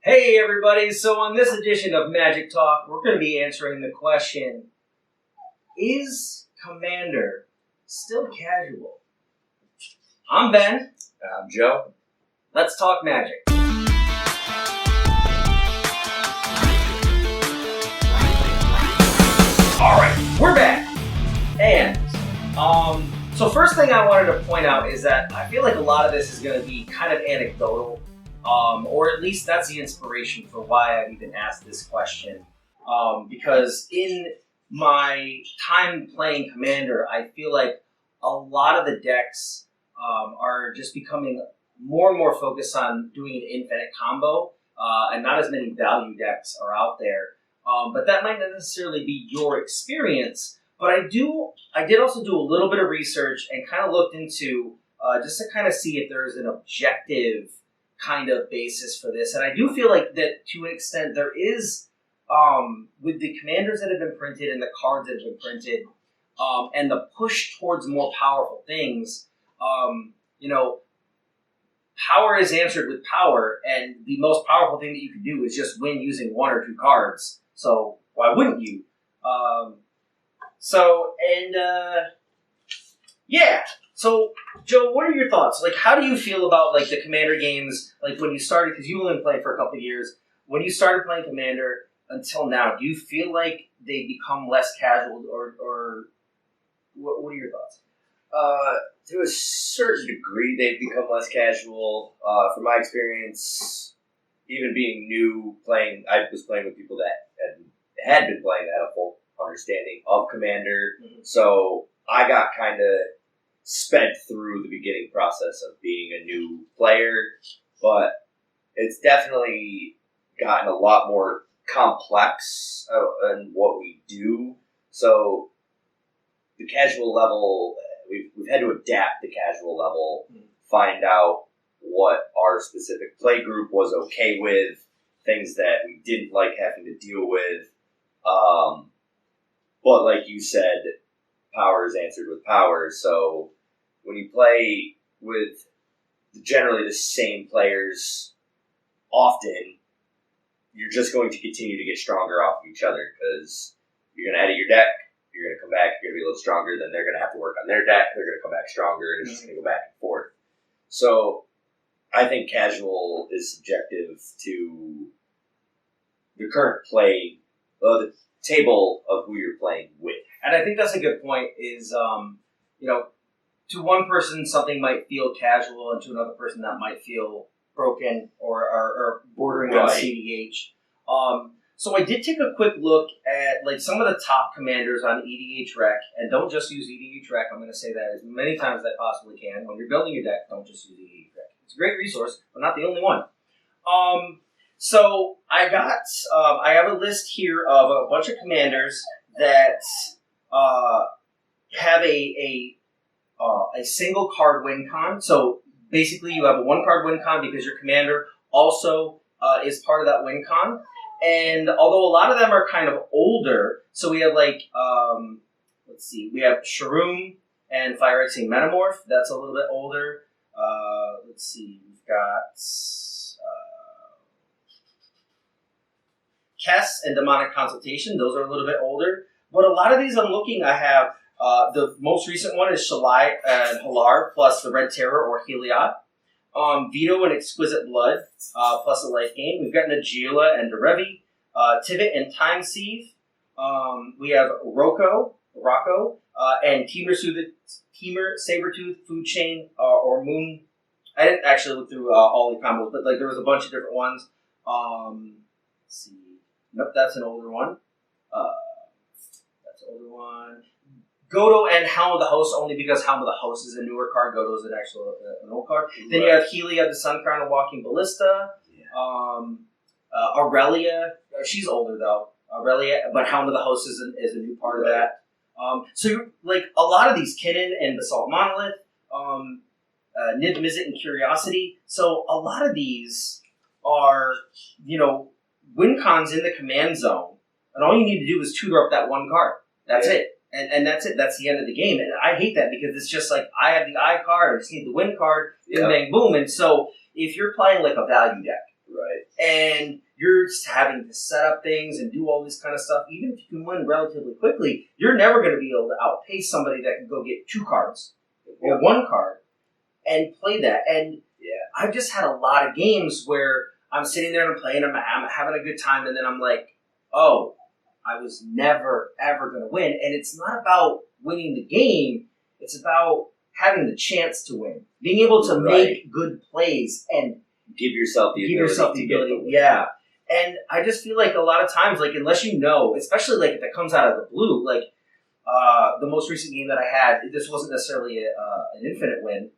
Hey everybody, so on this edition of Magic Talk, we're going to be answering the question, is Commander still casual? I'm Ben. I'm Joe. Let's talk Magic. Alright, we're back. And, so first thing I wanted to point out is that I feel like a lot of this is going to be kind of anecdotal. Or at least that's the inspiration for why I've even asked this question. Because in my time playing Commander, I feel like a lot of the decks are just becoming more and more focused on doing an infinite combo, and not as many value decks are out there. But that might not necessarily be your experience. But I did also do a little bit of research and kind of looked into just to kind of see if there's an objective kind of basis for this. And I do feel like that to an extent there is, with the commanders that have been printed and the cards that have been printed, and the push towards more powerful things, power is answered with power, and the most powerful thing that you can do is just win using one or two cards. So why wouldn't you? So, Joe, what are your thoughts? Like, how do you feel about, like, the Commander games, like, when you started, because you've only been playing for a couple of years, when you started playing Commander until now, do you feel like they become less casual, or what are your thoughts? To a certain degree, they've become less casual. From my experience, even being new, I was playing with people that had been playing that had a full understanding of Commander, so I got kind of sped through the beginning process of being a new player, but it's definitely gotten a lot more complex in what we do. So the casual level, we've had to adapt the casual level, find out what our specific play group was okay with, things that we didn't like having to deal with. But like you said, power is answered with power. So when you play with generally the same players often, you're just going to continue to get stronger off of each other, because you're going to edit your deck, you're going to come back, you're going to be a little stronger, then they're going to have to work on their deck, they're going to come back stronger, and it's just going to go back and forth. So I think casual is subjective to the current play, the table of who you're playing with. And I think that's a good point, is, to one person something might feel casual, and to another person that might feel broken or bordering on CDH. So I did take a quick look at like some of the top commanders on EDH Rec, and don't just use EDH Rec. I'm going to say that as many times as I possibly can. When you're building your deck, don't just use EDH Rec. It's a great resource, but not the only one. So I have a list here of a bunch of commanders that have a single card win con. So basically you have a one card win con because your commander also is part of that win con. And although a lot of them are kind of older, so we have like, we have Sharoom and Fire Exing Metamorph. That's a little bit older. We've got Kess and Demonic Consultation. Those are a little bit older. But a lot of these I'm looking, I have the most recent one is Shalai and Halar plus the Red Terror or Heliod. Vito and Exquisite Blood plus a life gain. We've got Najeela and Derevi. Tivit and Time Sieve. We have Rocco, and Teamer Sabertooth, Food Chain, or Moon. I didn't actually look through all the combos, but like there was a bunch of different ones. Let's see. Nope, that's an older one. Godo and Helm of the Host, only because Helm of the Host is a newer card. Godo is an old card. Right. Then you have Helia, the Sun Crown and Walking Ballista. Yeah. Aurelia, she's older though. Aurelia, but Helm of the Host is a new part of that. So you're, like a lot of these, Kinnan and Basalt Monolith, Niv Mizzet and Curiosity. So a lot of these are, win cons in the command zone, and all you need to do is tutor up that one card. That's it. And that's it. That's the end of the game. And I hate that because it's just like, I have the I card, I just need the win card, bing, bang, boom. And so if you're playing like a value deck, Right. And you're just having to set up things and do all this kind of stuff. Even if you can win relatively quickly, you're never going to be able to outpace somebody that can go get 2 cards or 1 card and play that. And I've just had a lot of games where I'm sitting there and I'm playing, I'm having a good time, and then I'm like, oh, I was never, ever going to win. And it's not about winning the game. It's about having the chance to win. Being able to make good plays and give yourself the ability to get the win. Yeah. And I just feel like a lot of times, like, unless you know, especially like if it comes out of the blue, like the most recent game that I had, this wasn't necessarily an infinite win,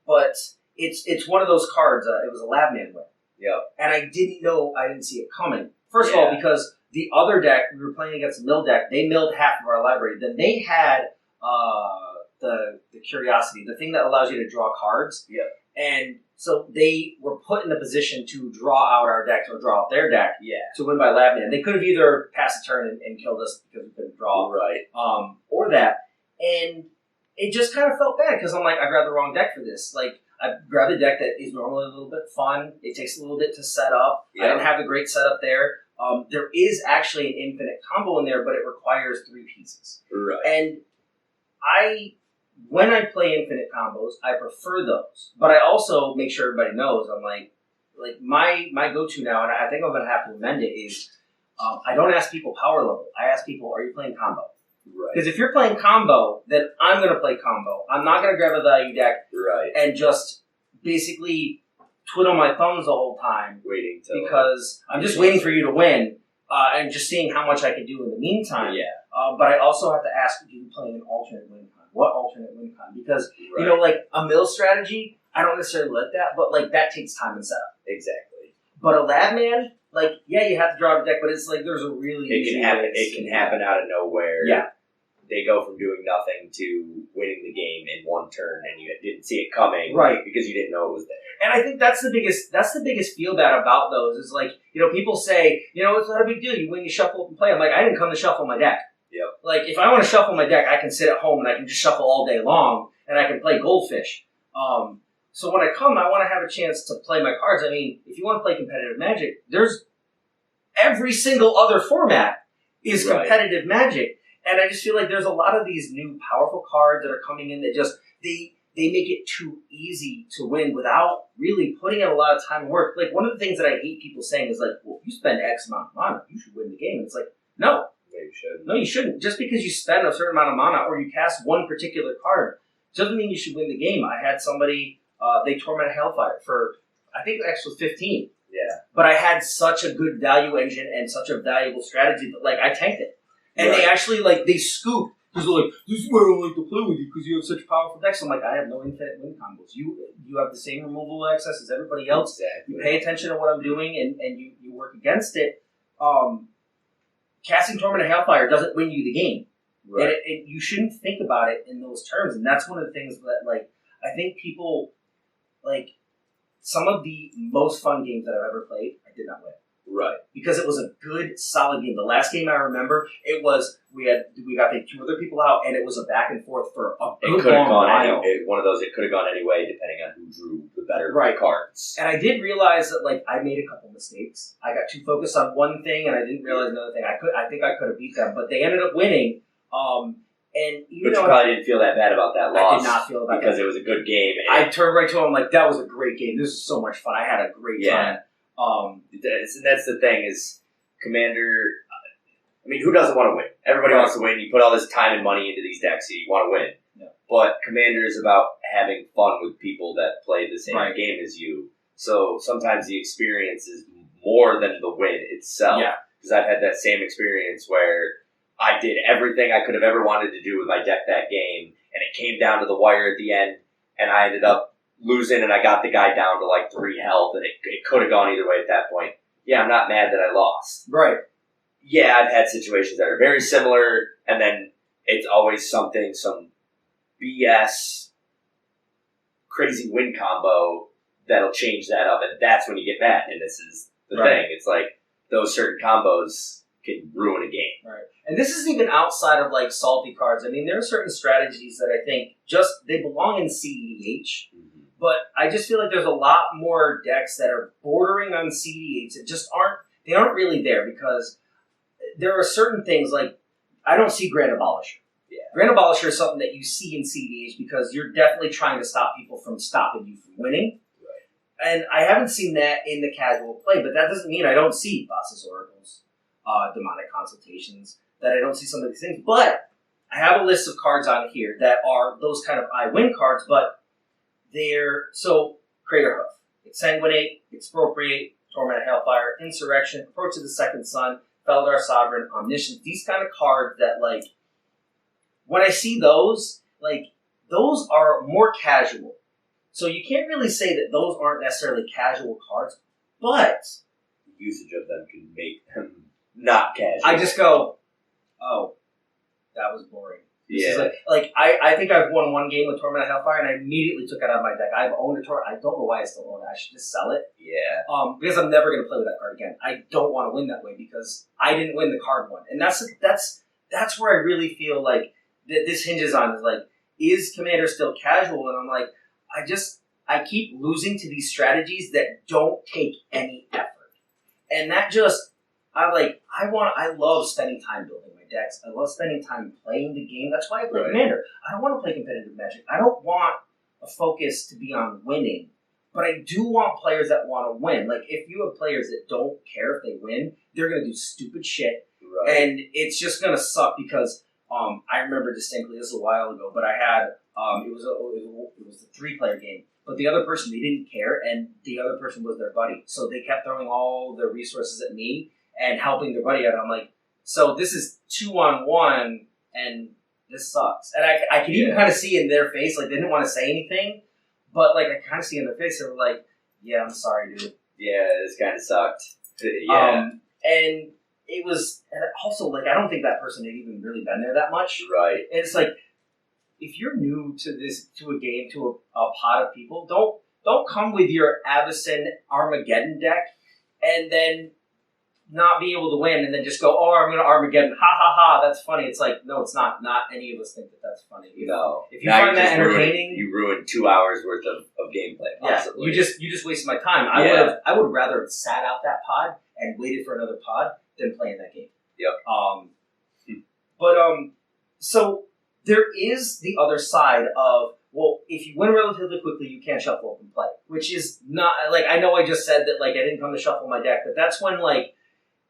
but it's one of those cards. It was a Labman win. Yeah. And I didn't see it coming. First of all, because the other deck, we were playing against the mill deck, they milled half of our library. Then they had the curiosity, the thing that allows you to draw cards. Yeah. And so they were put in a position to draw out our deck or draw out their deck to win by Labman. They could have either passed a turn and killed us because we couldn't draw, or that. And it just kind of felt bad because I'm like, I grabbed the wrong deck for this. Like, I grabbed a deck that is normally a little bit fun. It takes a little bit to set up. I didn't have the great setup there. There is actually an infinite combo in there, but it requires 3 pieces. Right. And when I play infinite combos, I prefer those. But I also make sure everybody knows, I'm like my go-to now, and I think I'm going to have to amend it, is I don't ask people power level. I ask people, are you playing combo? Right. Because if you're playing combo, then I'm going to play combo. I'm not going to grab a value deck and just basically twiddle my thumbs the whole time. Because I'm just waiting for you to win and just seeing how much I can do in the meantime. But I also have to ask, do you play an alternate win con? What alternate win con? Because, you know, like a mill strategy, I don't necessarily like that, but like that takes time and setup. Exactly. But a Labman, like, yeah, you have to draw a deck, but it's like there's a really easy way. It can happen out of nowhere. Yeah. They go from doing nothing to winning the game in 1 turn, and you didn't see it coming, because you didn't know it was there. And I think that's the biggest feel bad about those is, like, you know, people say, you know, it's not a big deal. You win, you shuffle up and play. I'm like, I didn't come to shuffle my deck. Yep. Like, if I want to shuffle my deck, I can sit at home and I can just shuffle all day long and I can play Goldfish. So when I come, I want to have a chance to play my cards. I mean, if you want to play competitive Magic, there's every single other format is competitive Magic. And I just feel like there's a lot of these new powerful cards that are coming in that just, they make it too easy to win without really putting in a lot of time and work. Like, one of the things that I hate people saying is like, well, if you spend X amount of mana, you should win the game. And it's like, no. You shouldn't. No, you shouldn't. Just because you spend a certain amount of mana or you cast one particular card doesn't mean you should win the game. I had somebody, they Torment Hellfire for, I think X was 15. Yeah. But I had such a good value engine and such a valuable strategy that, like, I tanked it. And they actually, like, they scooped. Because they're like, this is why I don't like to play with you because you have such powerful decks. I'm like, I have no infinite win combos. You have the same removal access as everybody else. Exactly. You pay attention to what I'm doing and you work against it. Casting Torment of Hellfire doesn't win you the game. Right. And you shouldn't think about it in those terms. And that's one of the things that, like, I think people, like, some of the most fun games that I've ever played, I did not win. Right. Because it was a good, solid game. The last game I remember, it was, we got the 2 other people out, and it was a back and forth for a good long while. One of those, it could have gone any way, depending on who drew the better cards. And I did realize that, like, I made a couple mistakes. I got too focused on one thing, and I didn't realize another thing. I think I could have beat them, but they ended up winning. And even but you probably didn't feel that bad about that loss. I did not feel that because it was a good game. I turned right to him, like, that was a great game. This is so much fun. I had a great time. That's the thing is, Commander, I mean, who doesn't want to win? Everybody wants to win. You put all this time and money into these decks, so you want to win. Yeah. But Commander is about having fun with people that play the same game as you. So sometimes the experience is more than the win itself. Because I've had that same experience where I did everything I could have ever wanted to do with my deck that game, and it came down to the wire at the end, and I ended up losing, and I got the guy down to like 3 health, and it could have gone either way at that point. Yeah, I'm not mad that I lost. Right. Yeah, I've had situations that are very similar, and then it's always some BS crazy win combo that'll change that up, and that's when you get mad. And this is the thing. It's like those certain combos can ruin a game. Right. And this is even outside of, like, salty cards. I mean, there are certain strategies that I think they belong in CEDH. but I just feel like there's a lot more decks that are bordering on CD8s that just aren't really there, because there are certain things like I don't see Grand Abolisher. Yeah. Grand Abolisher is something that you see in CD8s because you're definitely trying to stop people from stopping you from winning. Right. And I haven't seen that in the casual play, but that doesn't mean I don't see Bosses Oracles, Demonic Consultations, that I don't see some of these things. But I have a list of cards on here that are those kind of I win cards, but they're so Crater Hoof, Exsanguinate, Expropriate, Torment of Hellfire, Insurrection, Approach of the Second Sun, Feldar Sovereign, Omniscience. These kind of cards that, like, when I see those, like, those are more casual. So you can't really say that those aren't necessarily casual cards, but usage of them can make them not casual. I just go, oh, that was boring. This Yeah. is I think I've won one game with Torment of Hellfire, and I immediately took it out of my deck. I've owned a Torment. I don't know why I still own it. I should just sell it. Yeah. Because I'm never going to play with that card again. I don't want to win that way because I didn't win the card one, and that's where I really feel like that this hinges on is Commander still casual? And I'm like, I keep losing to these strategies that don't take any effort, and that just I love spending time building my decks. I love spending time playing the game. That's why I play Commander. I don't want to play competitive Magic. I don't want a focus to be on winning, but I do want players that want to win. Like, if you have players that don't care if they win, they're going to do stupid shit, and it's just going to suck because I remember distinctly, this was a while ago, but I had it was a 3-player game. But the other person, they didn't care, and the other person was their buddy. So they kept throwing all their resources at me and helping their buddy out. I'm like, so this is 2-on-1, and this sucks. And I could even kind of see in their face, like, they didn't want to say anything, but, like, I kind of see in their face, they were like, yeah, I'm sorry, dude. Yeah, this kind of sucked. Yeah. And it was, and also, like, I don't think that person had even really been there that much. Right. And it's like, if you're new to a game, to a pot of people, don't come with your Avacyn Armageddon deck and then not be able to win and then just go, oh, I'm going to Armageddon, ha ha ha, that's funny. It's like, no, it's not. Not any of us think that that's funny. No. If you find that entertaining, you ruined 2 hours worth of gameplay. Possibly. Yeah, you just wasted my time. I would rather have sat out that pod and waited for another pod than playing that game. Yep. So there is the other side of, well, if you win relatively quickly, you can't shuffle up and play, which is not, like, I know I just said that, like, I didn't come to shuffle my deck, but that's when, like,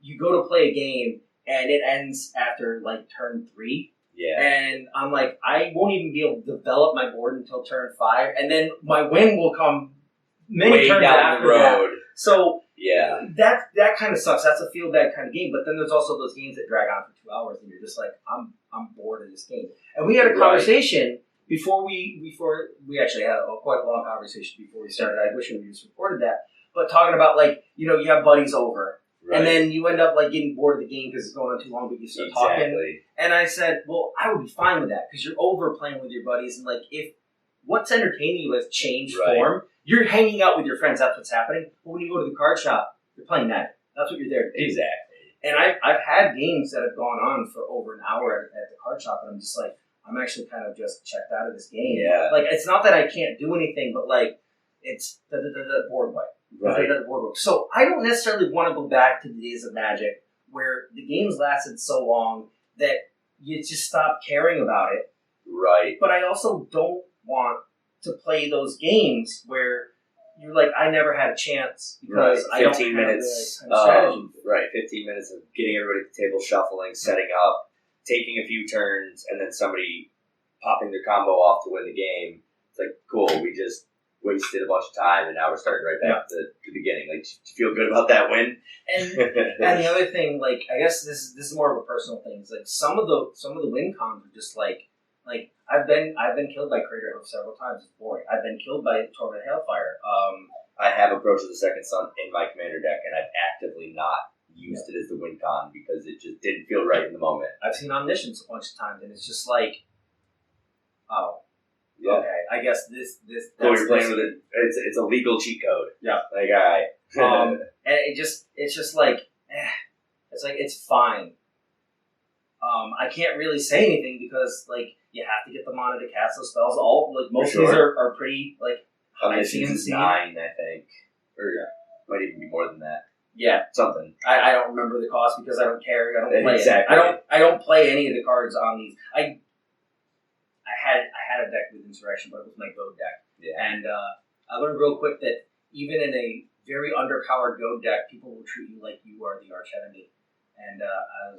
you go to play a game and it ends after, like, turn 3. Yeah. And I'm like, I won't even be able to develop my board until turn 5, and then my win will come many turns down after the road. that. So yeah, that kind of sucks. That's a feel bad kind of game. But then there's also those games that drag on for 2 hours, and you're just like, I'm bored of this game. And we had a conversation before we actually had quite a long conversation before we started. I wish we just recorded that. But talking about, like, you know, you have buddies over, and then you end up, like, getting bored of the game because it's going on too long, but you start talking. And I said, well, I would be fine with that because you're over playing with your buddies, and, like, if what's entertaining you has changed form, you're hanging out with your friends. That's what's happening. But when you go to the card shop, you're playing Magic. That's what you're there to do. Exactly. And I've had games that have gone on for over an hour at the card shop, and I'm just like, I'm actually kind of just checked out of this game. Yeah. Like, it's not that I can't do anything, but, like, it's the board wipe. Right. The board wipe. So I don't necessarily want to go back to the days of Magic where the games lasted so long that you just stop caring about it. Right. But I also don't want to play those games where you're like, I never had a chance because I don't have 15 minutes of strategy. 15 minutes of getting everybody at the table, shuffling, setting up, taking a few turns, and then somebody popping their combo off to win the game. It's like, cool, we just wasted a bunch of time, and now we're starting right back to the beginning. Like, do you feel good about that win? And the other thing, like, I guess this is more of a personal thing. Is like some of the win cons are just like I've been killed by Crater Hoof several times. It's boring. I've been killed by Torment of Hellfire. I have Approach of the Second Sun in my commander deck, and I've actively not used it as the win con because it just didn't feel right in the moment. I've seen Omniscience a bunch of times, and it's just like, oh, okay, I guess this. Cool, you're playing with it. It's a legal cheat code. Yeah, like, all right. And it's just like, it's like, it's fine. I can't really say anything because, like, you have to get the mana to cast those spells. All, like, most of these are pretty, like, Omniscience is 9, I think. Or might even be more than that. Yeah. Something. I don't remember the cost because I don't care. I don't play Exactly. I don't play any of the cards on these. I had a deck with Insurrection, but it was my Goat deck. Yeah. And I learned real quick that even in a very underpowered Goat deck, people will treat you like you are the arch enemy. And I'm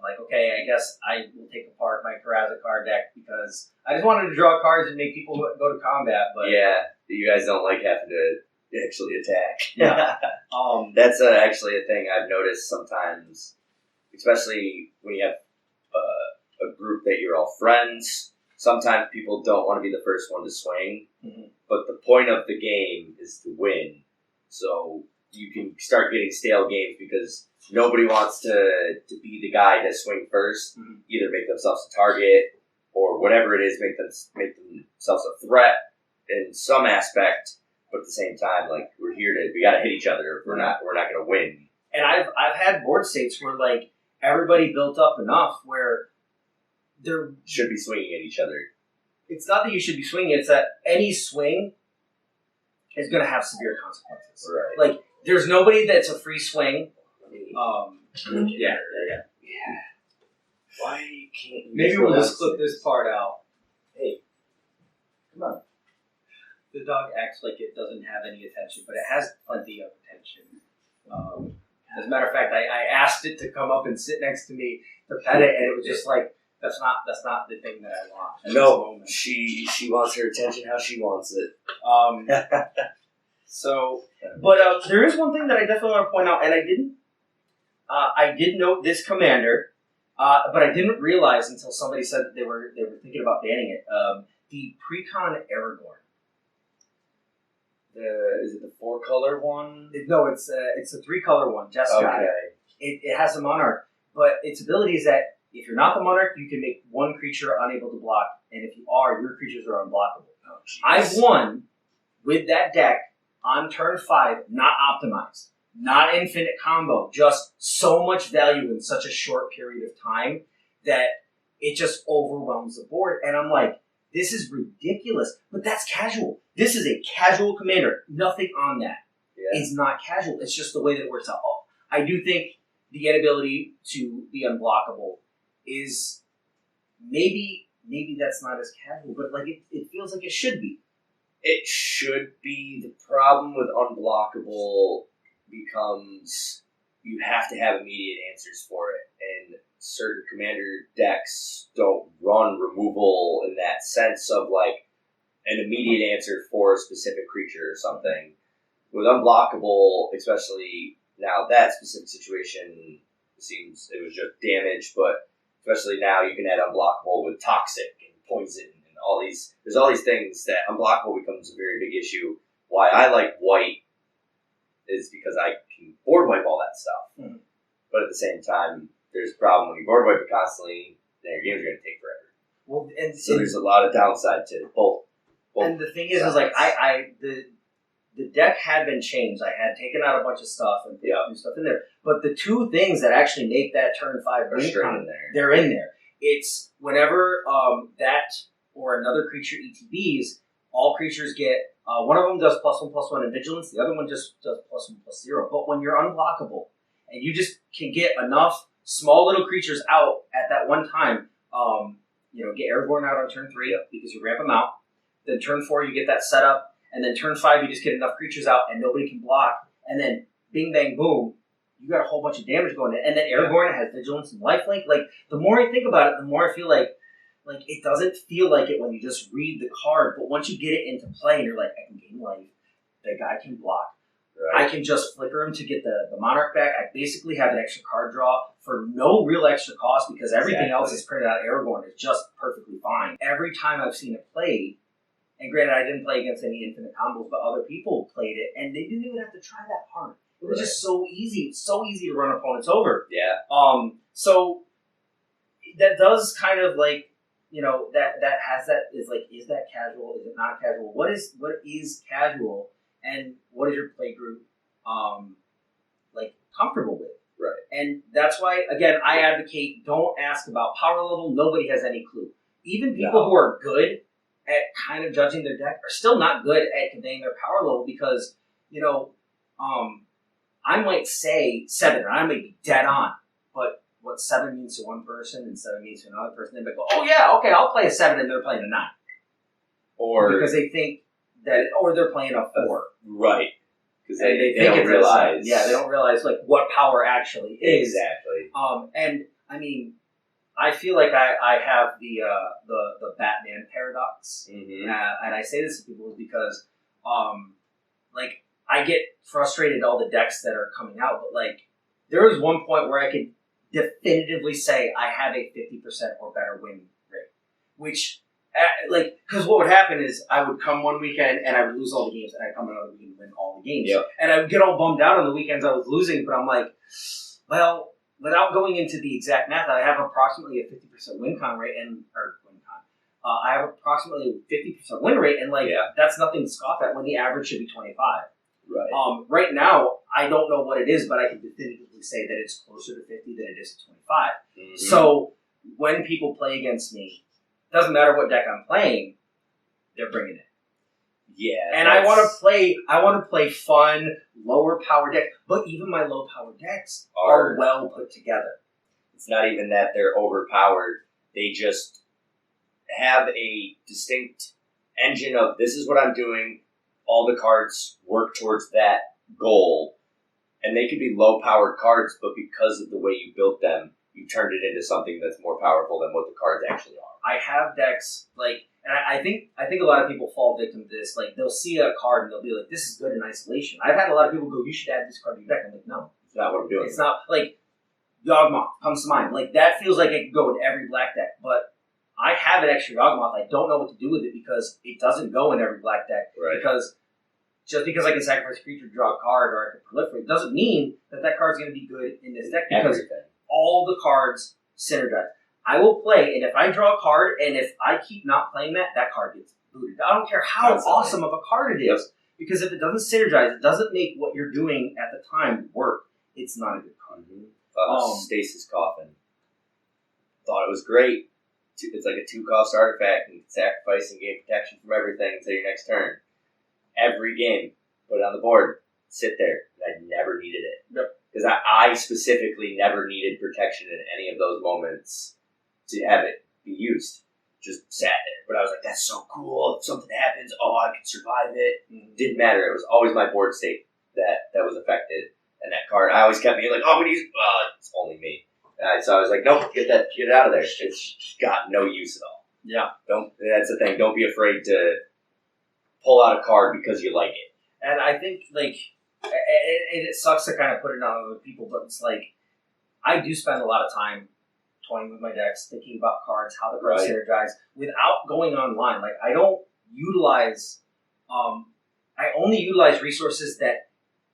like, okay, I guess I will take apart my Karaza card deck because I just wanted to draw cards and make people go to combat. But yeah, you guys don't like having to actually attack. Yeah. That's actually a thing I've noticed sometimes, especially when you have a group that you're all friends. Sometimes people don't want to be the first one to swing, but the point of the game is to win. So you can start getting stale games because nobody wants to be the guy to swing first, either make themselves a target or whatever it is, make themselves a threat in some aspect. But at the same time, like we got to hit each other. We're not going to win. And I've had board states where like everybody built up enough where there should be swinging at each other. It's not that you should be swinging; it's that any swing is going to have severe consequences. Right. Like there's nobody that's a free swing. Yeah. Why can't you? Maybe we'll just clip this part out. Hey, come on. The dog acts like it doesn't have any attention, but it has plenty of attention. As a matter of fact, I asked it to come up and sit next to me to pet it, and it was just like, that's not the thing that I want. No, she wants her attention how she wants it. But there is one thing that I definitely want to point out, and I did note this commander, but I didn't realize until somebody said that they were thinking about banning it. The Precon Aragorn. Is it the 4-color one? No, it's a 3-color one. Jeskai. Okay. It has a monarch, but its ability is that if you're not the monarch, you can make one creature unable to block, and if you are, your creatures are unblockable. Oh, I've won with that deck on turn 5, not optimized, not infinite combo, just so much value in such a short period of time that it just overwhelms the board. And I'm like, this is ridiculous, but that's casual. This is a casual commander. Nothing on that is not casual. It's just the way that it works out. I do think the inability to be unblockable is maybe that's not as casual, but like it feels like it should be. It should be. The problem with unblockable becomes you have to have immediate answers for it, and certain commander decks don't run removal in that sense of like an immediate answer for a specific creature or something. With unblockable, especially now that specific situation seems it was just damage, but especially now you can add unblockable with toxic and poison and all these. There's all these things that unblockable becomes a very big issue. Why I like white is because I can board wipe all that stuff. But at the same time, there's a problem when you board wipe it constantly, then your games are going to take forever. Well, and so there's a lot of downside to both. And the thing is like the deck had been changed. I had taken out a bunch of stuff and put new stuff in there. But the two things that actually make that turn 5 win, they're in there. It's whenever that or another creature ETBs, all creatures get one of them does +1/+1 in vigilance, the other one just does +1/+0. But when you're unblockable and you just can get enough small little creatures out at that one time, get Aragorn out on turn 3 because you ramp them out. Then turn 4 you get that set up, and then turn 5 you just get enough creatures out and nobody can block, and then bing bang boom, you got a whole bunch of damage going in. And then Aragorn has vigilance and lifelink. Like the more I think about it, the more I feel like it doesn't feel like it when you just read the card, but once you get it into play and you're like, I can gain life, the guy can block. Right. I can just flicker him to get the monarch back. I basically have an extra card draw for no real extra cost because everything else is printed out. Aragorn is just perfectly fine. Every time I've seen it played, and granted I didn't play against any infinite combos, but other people played it and they didn't even have to try that hard. It was just so easy. It's so easy to run opponents over. Yeah. So that does kind of like, that has that is like, is that casual? Is it not casual? What is casual? And what is your play group comfortable with? Right. And that's why, again, I advocate don't ask about power level. Nobody has any clue. Even people who are good at kind of judging their deck are still not good at conveying their power level because, I might say 7, and I may be dead on, but what 7 means to one person and 7 means to another person, they might go, oh yeah, okay, I'll play a 7, and they're playing a 9. Or because they think that, or they're playing a 4. Right. Because they think don't it's realize. Yeah, they don't realize like what power actually is. Exactly. And I mean, I feel like I have the Batman paradox, and I say this to people because, like, I get frustrated at all the decks that are coming out, but like, there was one point where I could definitively say I have a 50% or better win rate, which, because what would happen is I would come one weekend and I would lose all the games, and I'd come another weekend and win all the games. Yep. And I would get all bummed out on the weekends I was losing, but I'm like, well, without going into the exact math, I have approximately a 50% win con rate, I have approximately a 50% win rate, and that's nothing to scoff at when the average should be 25. Right. Right now, I don't know what it is, but I can definitively say that it's closer to 50 than it is to 25. So when people play against me, doesn't matter what deck I'm playing, they're bringing it. Yeah. And I want to play fun, lower power deck, but even my low power decks are well put together. It's not even that they're overpowered. They just have a distinct engine of, this is what I'm doing. All the cards work towards that goal. And they could be low-powered cards, but because of the way you built them, you turned it into something that's more powerful than what the cards actually are. I have decks, and I think a lot of people fall victim to this. Like, they'll see a card and they'll be like, this is good in isolation. I've had a lot of people go, you should add this card to your deck. I'm like, no. It's not what I'm doing. It's not, like, Yawgmoth comes to mind. Like, that feels like it could go in every black deck, but I have an extra Yawgmoth. I don't know what to do with it because it doesn't go in every black deck. Right. Because just because I can sacrifice a creature to draw a card or I can proliferate doesn't mean that card's going to be good in this deck because all the cards synergize. I will play, and if I draw a card, and if I keep not playing that card gets booted. I don't care how awesome of a card it is, because if it doesn't synergize, it doesn't make what you're doing at the time work. It's not a good card. Stasis Coffin. Thought it was great. It's like a 2-cost artifact, and sacrifice and gain protection from everything until your next turn. Every game, put it on the board, sit there, and I never needed it. Yep. Because I specifically never needed protection in any of those moments to have it be used. Just sat there. But I was like, that's so cool. If something happens, I can survive it. Didn't matter. It was always my board state that was affected. And that card, I always kept being like, I'm going to use it. It's only me. So I was like, nope, get it out of there. It's got no use at all. Yeah. That's the thing. Don't be afraid to pull out a card because you like it. And I think, it sucks to kind of put it on other people, but it's like, I do spend a lot of time toying with my decks, thinking about cards, how the cards synergize, without going online. Like, I don't utilize, I only utilize resources that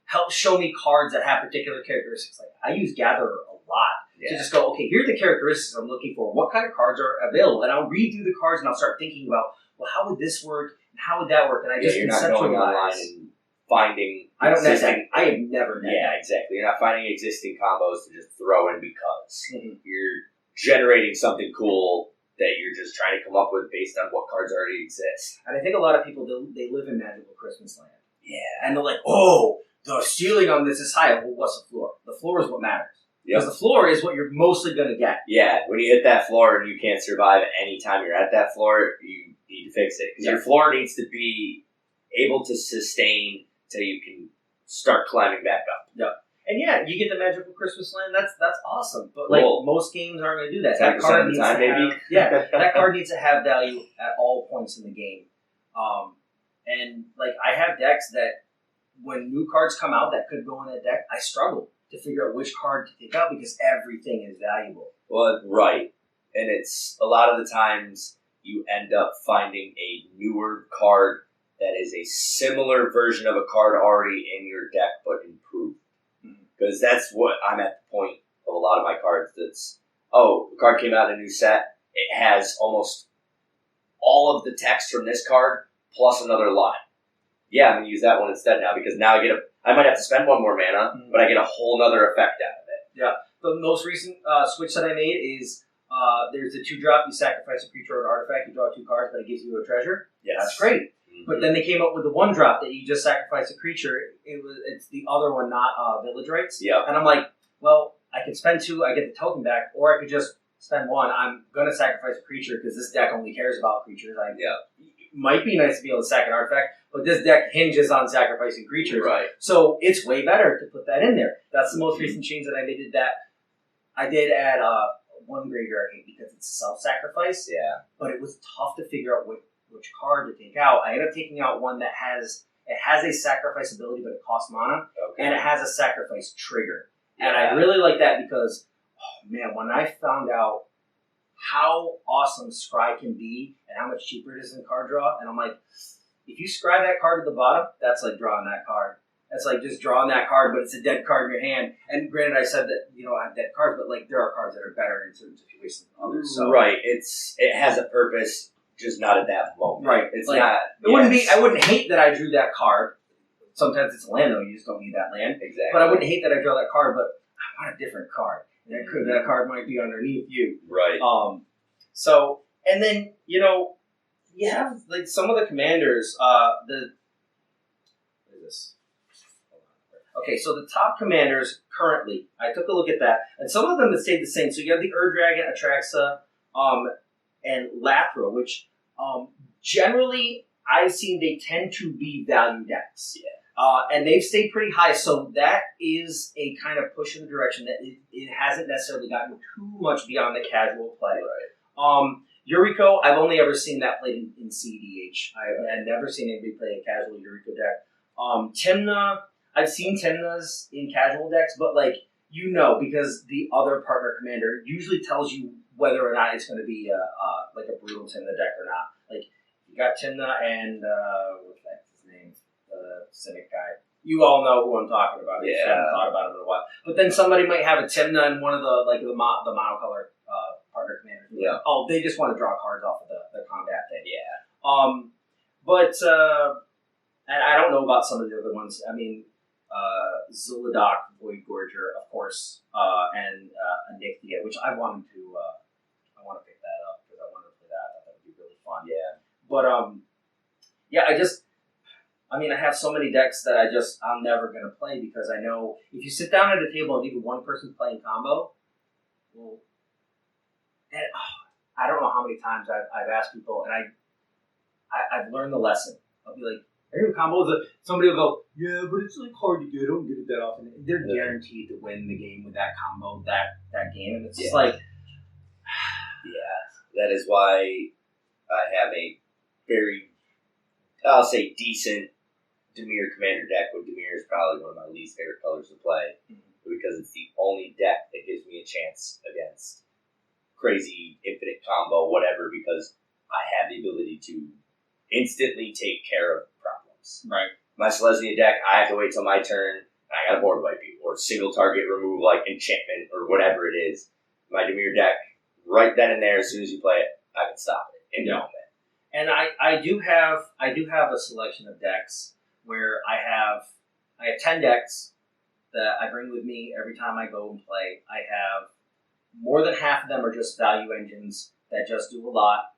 help show me cards that have particular characteristics. Like, I use Gatherer a lot to just go, okay, here are the characteristics I'm looking for. What kind of cards are available? And I'll read through the cards and I'll start thinking about, well, how would this work? And how would that work? And I just you're not going online and finding. I have never net. Yeah, exactly. You're not finding existing combos to just throw in because you're generating something cool that you're just trying to come up with based on what cards already exist. And I think a lot of people, they live in magical Christmas land. Yeah. And they're like, oh, the ceiling on this is high. Well, what's the floor? The floor is what matters. Because the floor is what you're mostly going to get. Yeah, when you hit that floor and you can't survive any time you're at that floor, you need to fix it. Because your floor needs to be able to sustain till you can start climbing back up. Yep. And you get the magical Christmas land. That's awesome. But most games aren't going to do that. That card needs to have, that card needs to have value at all points in the game. And I have decks that when new cards come out that could go in a deck, I struggle to figure out which card to pick out because everything is valuable. Well, right. And it's a lot of the times you end up finding a newer card that is a similar version of a card already in your deck but improved. Because that's what I'm at the point of a lot of my cards. That's, the card came out in a new set. It has almost all of the text from this card plus another line. Yeah, I'm going to use that one instead now because now I might have to spend one more mana, but I get a whole other effect out of it. Yeah. The most recent switch that I made is There's a 2-drop. You sacrifice a creature or an artifact. You draw 2 cards, but it gives you a treasure. Yes. That's great. But then they came up with the 1-drop that you just sacrifice a creature. It's the other one, not village rights. Yeah. And I'm like, well, I could spend 2, I get the token back, or I could just spend 1. I'm gonna sacrifice a creature because this deck only cares about creatures. It might be nice to be able to sack an artifact, but this deck hinges on sacrificing creatures. Right. So it's way better to put that in there. That's the most recent change that I did. I did add 1 graveyard hate because it's self-sacrifice. Yeah. But it was tough to figure out which card to take out. I ended up taking out one that has a sacrifice ability, but it costs mana, and it has a sacrifice trigger. And I really like that because, oh man, when I found out how awesome Scry can be and how much cheaper it is in card draw, and I'm like, if you scry that card at the bottom, that's like drawing that card. That's like just drawing that card, but it's a dead card in your hand. And granted, I said that I have dead cards, but like there are cards that are better in certain situations than others. So. Right. It has a purpose, just not at that moment. Right. It's like, not. It wouldn't be. I wouldn't hate that I drew that card. Sometimes it's a land though. You just don't need that land. Exactly. But I wouldn't hate that I draw that card. But I want a different card. And that card might be underneath you. Right. So and then you have like some of the commanders. What is this? Okay, so the top commanders currently, I took a look at that, and some of them have stayed the same. So you have the Ur-Dragon, Atraxa, and Lathra, which generally I've seen they tend to be value decks. Yeah. And they've stayed pretty high, so that is a kind of push in the direction that it hasn't necessarily gotten too much beyond the casual play. Right. Yuriko, I've only ever seen that played in CEDH. I've never seen anybody play a casual Yuriko deck. Timna, I've seen Timnas in casual decks, but because the other partner commander usually tells you whether or not it's going to be like a brutal Timna deck or not. Like you got Timna and what's his name, the Cynic guy. You all know who I'm talking about. I haven't thought about it in a while. But then somebody might have a Timna and one of the monocolor partner commanders. Yeah. Oh, they just want to draw cards off of the combat thing. Yeah. And I don't know about some of the other ones. I mean. Zuladoc, Void Gorger, of course, and Anixia, which I want to pick that up because I wanted to play that. I thought that would be really fun. Yeah. But I have so many decks that I'm never gonna play because I know if you sit down at a table and even one person's playing combo, well, and I don't know how many times I've asked people and I've learned the lesson. I'll be like. Combos, somebody will go, yeah, but it's like hard to get. I don't get it that often. They're guaranteed to win the game with that combo, that game, and it's just like, that is why I have a very, I'll say, decent Dimir commander deck. But Dimir is probably one of my least favorite colors to play because it's the only deck that gives me a chance against crazy infinite combo, whatever. Because I have the ability to instantly take care of problems. Right. My Selesnya deck, I have to wait till my turn, and I gotta board wipe you, or single target remove like enchantment, or whatever it is. My Dimir deck, right then and there, as soon as you play it, I can stop it in the moment. And I do have a selection of decks where I have 10 decks that I bring with me every time I go and play. I have more than half of them are just value engines that just do a lot.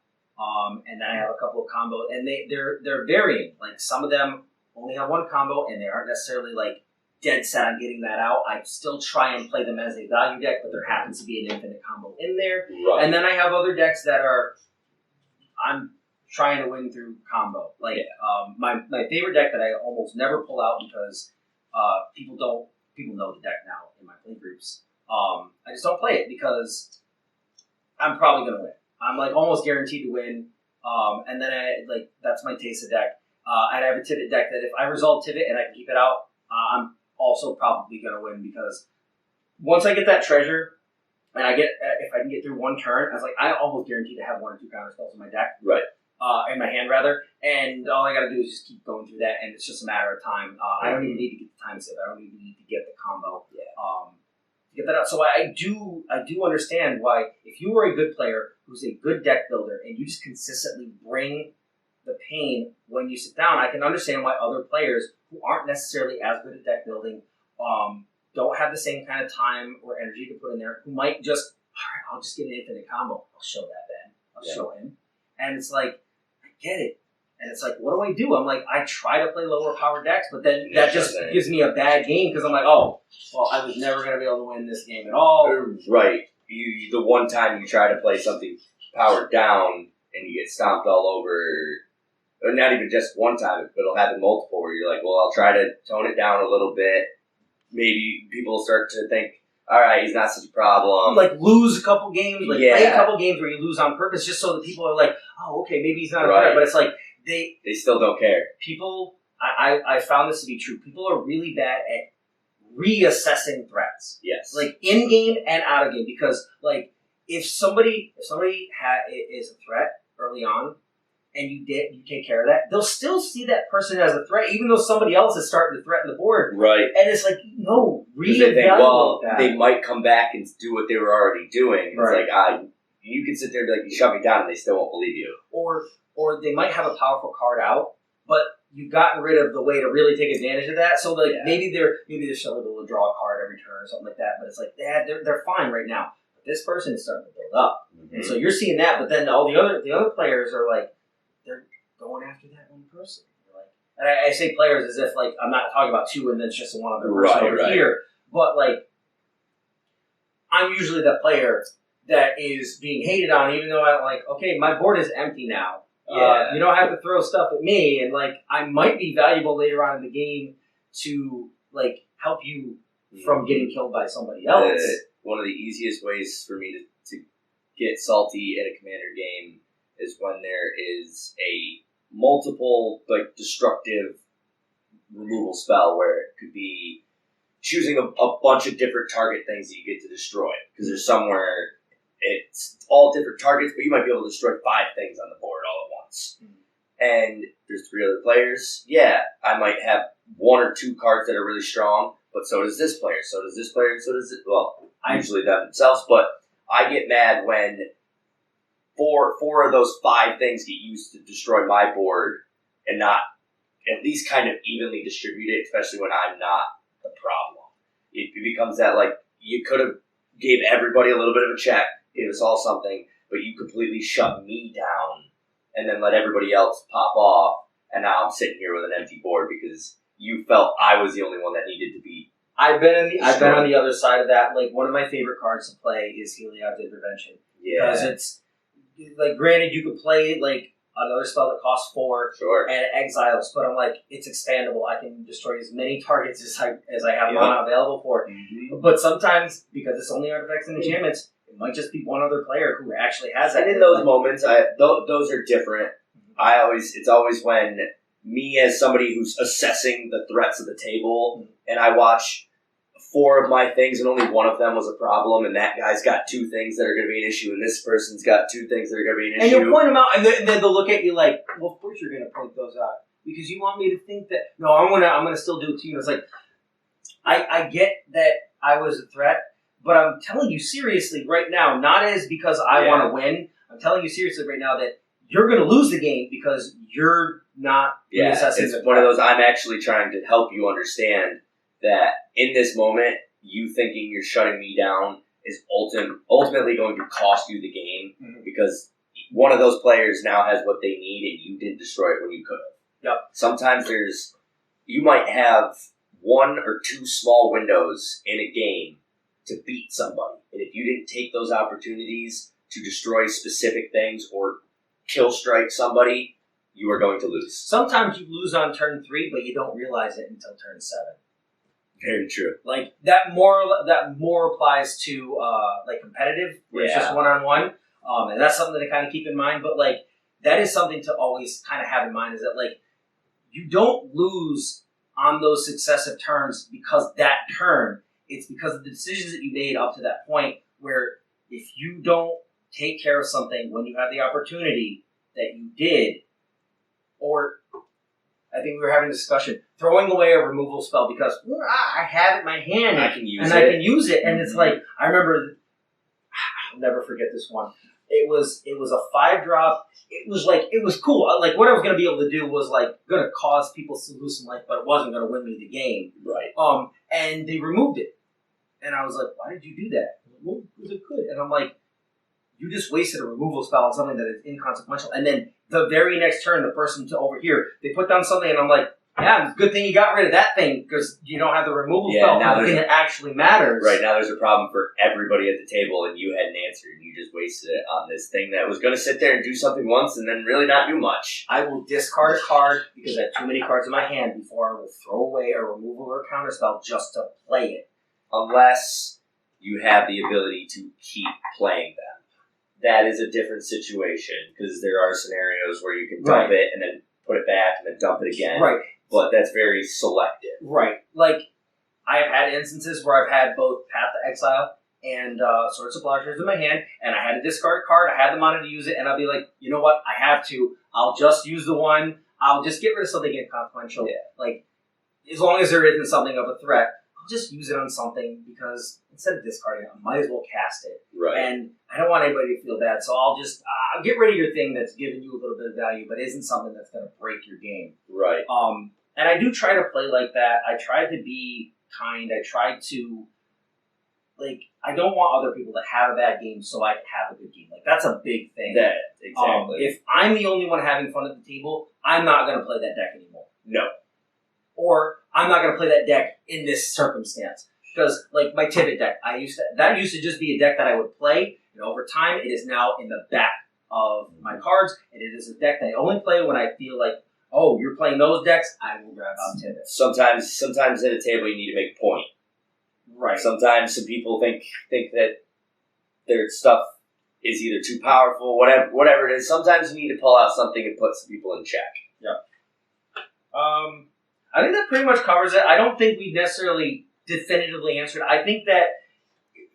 And then I have a couple of combos, and they're varying. Like some of them only have one combo, and they aren't necessarily like dead set on getting that out. I still try and play them as a value deck, but there happens to be an infinite combo in there. Right. And then I have other decks that I'm trying to win through combo. Like my favorite deck that I almost never pull out because people know the deck now in my play groups. I just don't play it because I'm probably gonna win. I'm like almost guaranteed to win, and then that's my Tesa deck. And I have a Tivit deck that if I resolve Tivit and I can keep it out, I'm also probably going to win because once I get that treasure and if I can get through one turn, I almost guaranteed to have 1 or 2 counter spells in my deck, right? In my hand rather, and all I got to do is just keep going through that, and it's just a matter of time. I don't even need to get the time save. I don't even need to get the combo. To get that out. So I do understand why if you are a good player who's a good deck builder and you just consistently bring the pain when you sit down, I can understand why other players who aren't necessarily as good at deck building don't have the same kind of time or energy to put in there, who might just, all right, I'll just get an infinite combo. I'll show that then. I'll show him. And it's like, I get it. And it's like, what do? I'm like, I try to play lower power decks, but then that just gives me a bad game because I'm like, oh, well, I was never going to be able to win this game at all. Right. The one time you try to play something powered down and you get stomped all over, or not even just one time, but it'll happen multiple where you're like, well, I'll try to tone it down a little bit. Maybe people start to think, all right, he's not such a problem. Like lose a couple games, play a couple games where you lose on purpose just so that people are like, oh, okay, maybe he's not a threat. But it's like, they still don't care. People, I found this to be true. People are really bad at reassessing threats. Yes. Like in game and out of game, because like if somebody is a threat early on, and you take care of that, they'll still see that person as a threat, even though somebody else is starting to threaten the board. Right. And it's like, no, reevaluate that. They might come back and do what they were already doing. Right. It's like, you can sit there and be like, you shut me down, and they still won't believe you. Or they might have a powerful card out, but you've gotten rid of the way to really take advantage of that. So like maybe they're still able to draw a card every turn or something like that. But it's like they're fine right now. But this person is starting to build up, and so you're seeing that. But then all the other players are like, they're going after that one person. Like, and I say players as if like I'm not talking about two and then it's just one other person over here. But like, I'm usually the player that is being hated on, even though I'm like, okay, my board is empty now. You don't have to throw stuff at me, and like I might be valuable later on in the game to like help you from getting killed by somebody else. One of the easiest ways for me to get salty in a commander game is when there is a multiple like destructive removal spell where it could be choosing a bunch of different target things that you get to destroy, because there's somewhere it's all different targets, but you might be able to destroy 5 things on the board all at once. And there's 3 other players. Yeah, I might have 1 or 2 cards that are really strong, but so does this player, so does this player, so does it. Well, usually them themselves, but I get mad when 4 of those 5 things get used to destroy my board and not at least kind of evenly distributed, especially when I'm not the problem. It becomes that like you could have gave everybody a little bit of a check, gave us all something, but you completely shut me down and then let everybody else pop off, and now I'm sitting here with an empty board because you felt I was the only one that needed to be. I've been on the other side of that. Like one of my favorite cards to play is Heliod's Intervention. Yeah. Because it's like, granted, you could play like another spell that costs 4 and exiles, but I'm like, it's expandable. I can destroy as many targets as I have mana available for. But sometimes, because it's only artifacts and enchantments, it might just be one other player who actually has that. And in those moments, those are different. It's always when me as somebody who's assessing the threats of the table, and I watch 4 of my things and only one of them was a problem, and that guy's got 2 things that are going to be an issue, and this person's got 2 things that are going to be an issue. And you point them out, and then they'll look at you like, well, of course you're going to point those out, because you want me to think that, no, I'm gonna still do it to you. And it's like, I get that I was a threat, but I'm telling you seriously right now, not as because I want to win, I'm telling you seriously right now that you're going to lose the game because you're not reassessing it's one of those, I'm actually trying to help you understand that in this moment, you thinking you're shutting me down is ultimately going to cost you the game, because one of those players now has what they need and you didn't destroy it when you could have. Yep. Sometimes you might have 1 or 2 small windows in a game to beat somebody, and if you didn't take those opportunities to destroy specific things or kill strike somebody, you are going to lose. Sometimes you lose on turn 3, but you don't realize it until turn 7. Very true. Like that more applies to like competitive, where it's just 1-on-1, and that's something to kind of keep in mind. But like that is something to always kind of have in mind, is that like you don't lose on those successive turns because that turn. It's because of the decisions that you made up to that point, where if you don't take care of something when you have the opportunity that you did, or I think we were having a discussion, throwing away a removal spell because I have it in my hand and I can use it. And it's like, I remember, I'll never forget this one. It was a 5-drop. It was cool. Like what I was going to be able to do was like going to cause people to lose some life, but it wasn't going to win me the game. Right. And they removed it. And I was like, why did you do that? Well, because it could. And I'm like, you just wasted a removal spell on something that is inconsequential. And then the very next turn, the person to over here, they put down something, and I'm like, yeah, good thing you got rid of that thing because you don't have the removal spell for the thing that actually matters. Right, now there's a problem for everybody at the table, and you hadn't answered, and you just wasted it on this thing that was going to sit there and do something once and then really not do much. I will discard a card because I have too many cards in my hand before I will throw away a removal or a counter spell just to play it. Unless you have the ability to keep playing them. That is a different situation, because there are scenarios where you can dump it and then put it back and then dump it again. Right. But that's very selective. Right. Like, I have had instances where I've had both Path to Exile and Swords of Bludgeoners in my hand, and I had to discard a card, I had the money to use it, and I'll be like, you know what, I have to. I'll just use the one. I'll just get rid of something inconsequential. Yeah. Like, as long as there isn't something of a threat, I'll just use it on something, because instead of discarding it, I might as well cast it. Right. And I don't want anybody to feel bad, so I'll just get rid of your thing that's giving you a little bit of value, but isn't something that's going to break your game. Right. And I do try to play like that. I try to be kind. I try to, like, I don't want other people to have a bad game so I can have a good game. Like, that's a big thing. Exactly. If I'm the only one having fun at the table, I'm not going to play that deck anymore. No. Or I'm not going to play that deck in this circumstance. Because, like, my Tivit deck, that used to just be a deck that I would play, and over time, it is now in the back of my cards, and it is a deck that I only play when I feel like, oh, you're playing those decks, I will grab out Tivit. Sometimes at a table you need to make a point. Right. Sometimes some people think that their stuff is either too powerful, whatever it is. Sometimes you need to pull out something and put some people in check. Yeah. I think that pretty much covers it. I don't think we necessarily definitively answered. I think that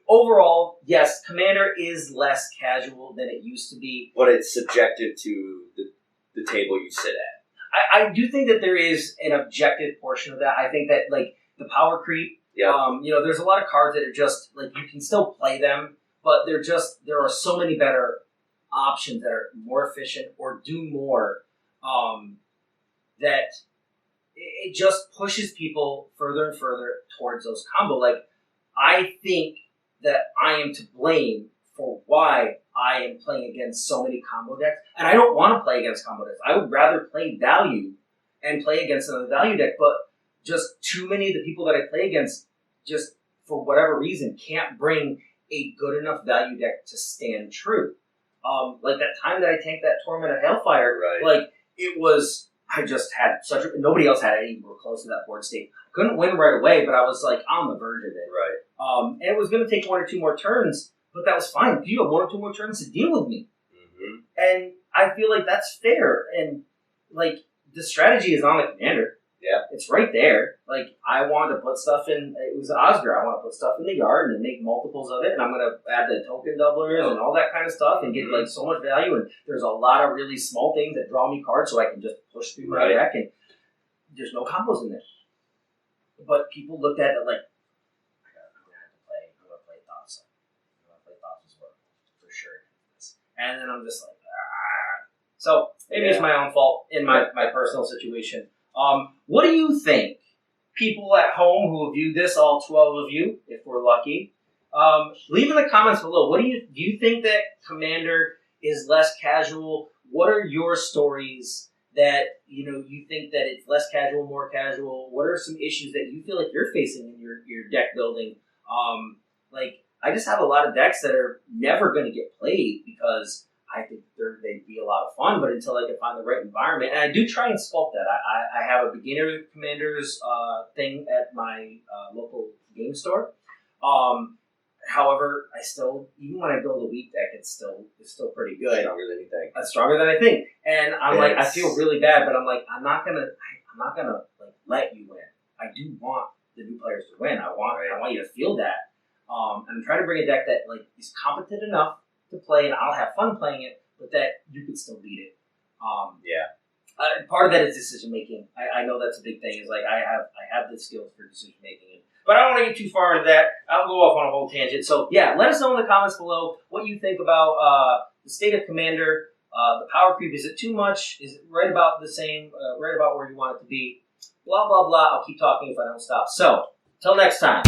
overall, yes, Commander is less casual than it used to be. But it's subjective to the table you sit at. I do think that there is an objective portion of that. I think that, like, the power creep, there's a lot of cards that are just, like, you can still play them, but there are so many better options that are more efficient or do more, that it just pushes people further and further towards those combo. Like, I think that I am to blame for why I am playing against so many combo decks. And I don't want to play against combo decks. I would rather play value and play against another value deck, but just too many of the people that I play against, just for whatever reason, can't bring a good enough value deck to stand true. Like that time that I tanked that Torment of Hailfire, like, it was, I just had nobody else had anywhere close to that board state. I couldn't win right away, but I was, like, on the verge of it. Right. And it was going to take one or two more turns, but that was fine. You have one or two more turns to deal with me. Mm-hmm. And I feel like that's fair. And, like, the strategy is on the commander. Yeah. It's right there. Like, I wanted to put stuff in, it was Oscar, I want to put stuff in the yard and make multiples of it, and I'm going to add the token doublers and all that kind of stuff and get, like, so much value, and there's a lot of really small things that draw me cards so I can just push through my deck, and there's no combos in there. But people looked at it like, I'm going to play Thoughts. I'm going to play Thoughts as well, for sure. And then I'm just like, So, maybe it's my own fault in my personal situation. What do you think? People at home who have viewed this, all 12 of you, if we're lucky, leave in the comments below. Do you think that Commander is less casual? What are your stories that, you think that it's less casual, more casual? What are some issues that you feel like you're facing in your deck building? I just have a lot of decks that are never going to get played because I think they'd be a lot of fun, but until I can find the right environment. And I do try and sculpt that. I have a beginner commanders thing at my local game store. However, I still, even when I build a weak deck, it's still pretty good. Stronger than you think. It's stronger than I think. And I'm like, I feel really bad, but I'm like, I'm not gonna like let you win. I do want the new players to win. I want you to feel that. I'm trying to bring a deck that, like, is competent enough to play, and I'll have fun playing it, but that you could still beat it. Part of that is decision making. I know that's a big thing. Is like I have the skills for decision making, but I don't want to get too far into that. I'll go off on a whole tangent. So yeah, let us know in the comments below what you think about the state of Commander. The power creep, is it too much? Is it right about the same? Right about where you want it to be? Blah blah blah. I'll keep talking if I don't stop. So till next time.